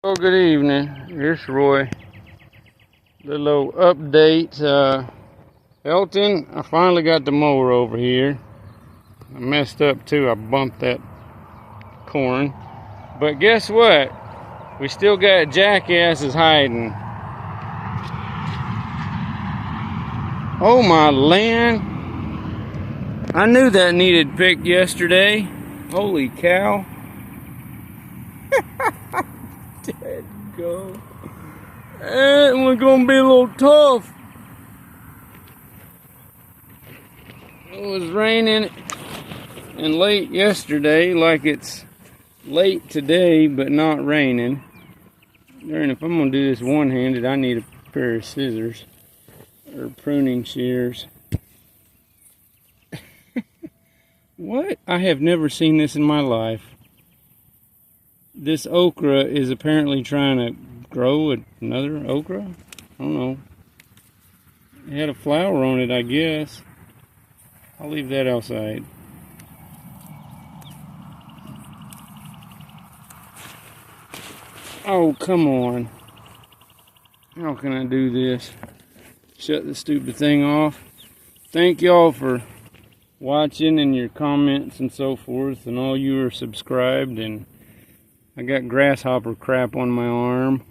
Oh, good evening. Here's Roy. Little update. Elton, I finally got the mower over here. I messed up too. I bumped that corn. But guess what? We still got jackasses hiding. Oh my land. I knew that needed picked yesterday. Holy cow. Dead go. That one's gonna be a little tough. It was raining and late yesterday, like it's late today, but not raining. And if I'm gonna do this one-handed, I need a pair of scissors or pruning shears. What? I have never seen this in my life. This okra is apparently trying to grow another okra. I don't know. It had a flower on it, I guess. I'll leave that outside. Oh, come on. How can I do this? Shut the stupid thing off. Thank y'all for watching and your comments and so forth, and all you are subscribed. And I got grasshopper crap on my arm.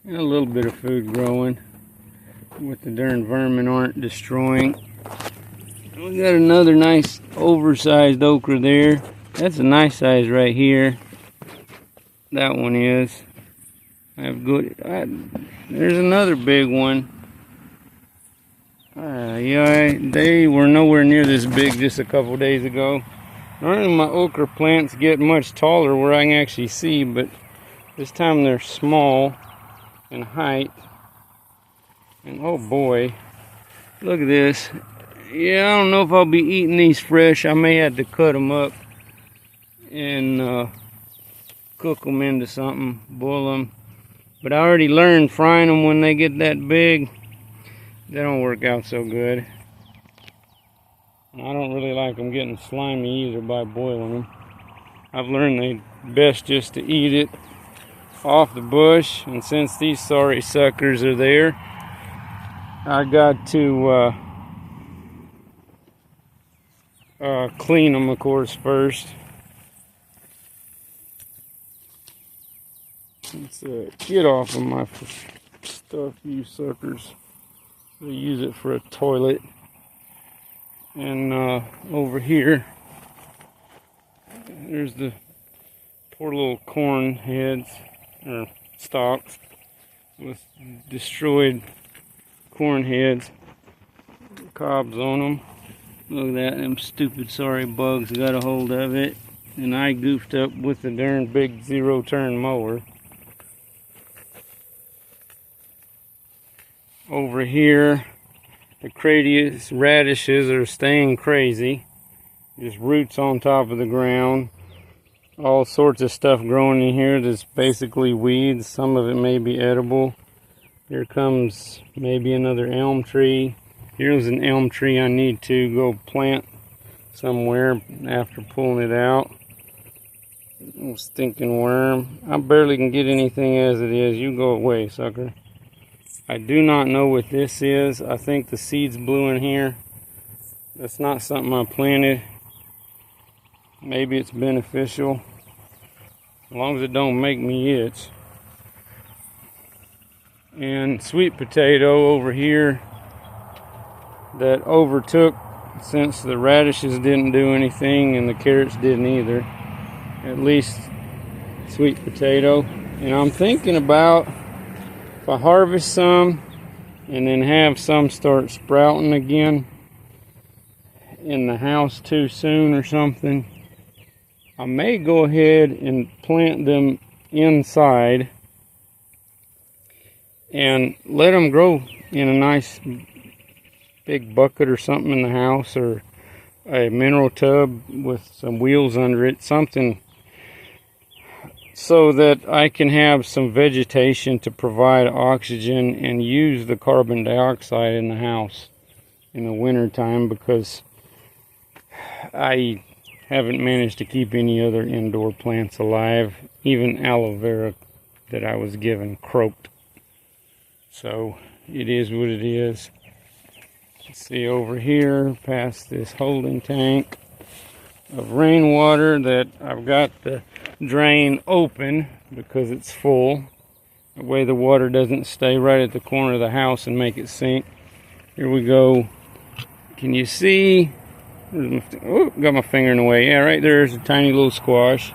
Got a little bit of food growing. What the darn vermin aren't destroying. We got another nice oversized okra there. That's a nice size right here. That one is. There's another big one. Yeah, they were nowhere near this big just a couple days ago. Normally my okra plants get much taller where I can actually see, but this time they're small in height. And oh boy, look at this. Yeah, I don't know if I'll be eating these fresh. I may have to cut them up and cook them into something, boil them. But I already learned frying them when they get that big, they don't work out so good. And I don't really like them getting slimy either by boiling them. I've learned they best just to eat it off the bush. And since these sorry suckers are there, I got to clean them, of course, first. Let's get off of my stuff, you suckers. They use it for a toilet. And over here, there's the poor little corn heads, or stalks, with destroyed corn heads, cobs on them. Look at that, them stupid sorry bugs got a hold of it. And I goofed up with the darn big zero-turn mower. Over here, the cradius radishes are staying crazy. Just roots on top of the ground. All sorts of stuff growing in here that's basically weeds. Some of it may be edible. Here comes maybe another elm tree. Here's an elm tree I need to go plant somewhere after pulling it out. Little stinking worm. I barely can get anything as it is. You go away, sucker. I do not know what this is. I think the seeds blew in here. That's not something I planted. Maybe it's beneficial. As long as it don't make me itch. And sweet potato over here that overtook since the radishes didn't do anything and the carrots didn't either. At least sweet potato. And I'm thinking about, if I harvest some and then have some start sprouting again in the house too soon or something, I may go ahead and plant them inside and let them grow in a nice big bucket or something in the house, or a mineral tub with some wheels under it, something, so that I can have some vegetation to provide oxygen and use the carbon dioxide in the house in the winter time, because I haven't managed to keep any other indoor plants alive. Even aloe vera that I was given croaked. So it is what it is. See over here past this holding tank of rainwater that I've got the drain open because it's full. That way the water doesn't stay right at the corner of the house and make it sink. Here we go. Can you see? Oh, got my finger in the way. Yeah, right there's a tiny little squash.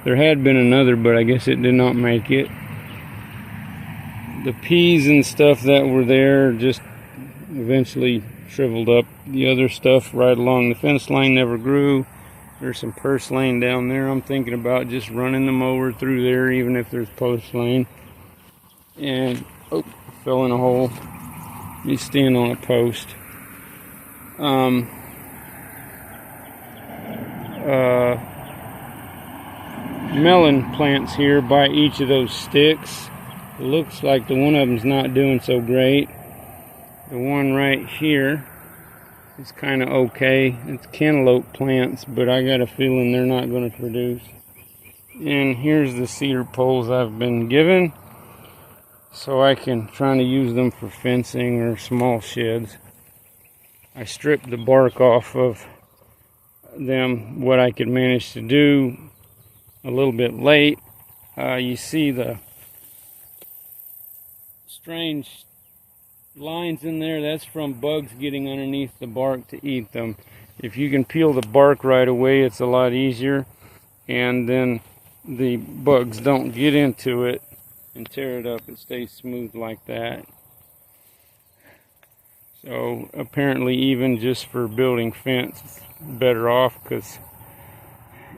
There had been another, but I guess it did not make it. The peas and stuff that were there just eventually shriveled up. The other stuff right along the fence line never grew. There's some purslane down there. I'm thinking about just running the mower through there, even if there's purslane. And, oh, fell in a hole. You stand on a post. Melon plants here by each of those sticks. It looks like the one of them's not doing so great. The one right here is kind of okay. It's cantaloupe plants, but I got a feeling they're not going to produce. And here's the cedar poles I've been given, so I can try to use them for fencing or small sheds. I stripped the bark off of them, what I could manage to do, a little bit late. You see the strange lines in there. That's from bugs getting underneath the bark to eat them. If you can peel the bark right away, it's a lot easier, and then the bugs don't get into it and tear it up. It stays smooth like that. So apparently even just for building fence, it's better off because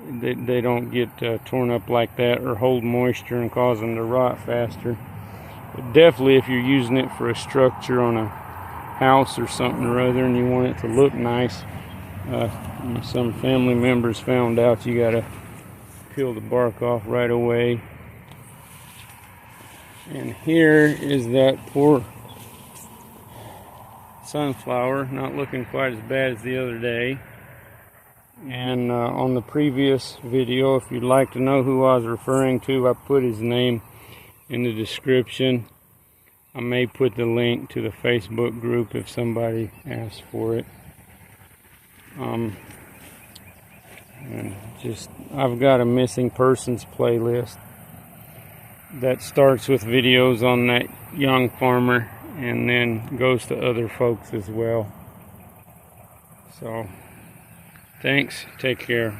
they don't get torn up like that or hold moisture and cause them to rot faster. But definitely if you're using it for a structure on a house or something or other and you want it to look nice, some family members found out you gotta peel the bark off right away. And here is that poor sunflower, not looking quite as bad as the other day. And on the previous video, if you'd like to know who I was referring to, I put his name in the description. I may put the link to the Facebook group if somebody asks for it. And just, I've got a missing persons playlist that starts with videos on that young farmer and then goes to other folks as well. So thanks, take care.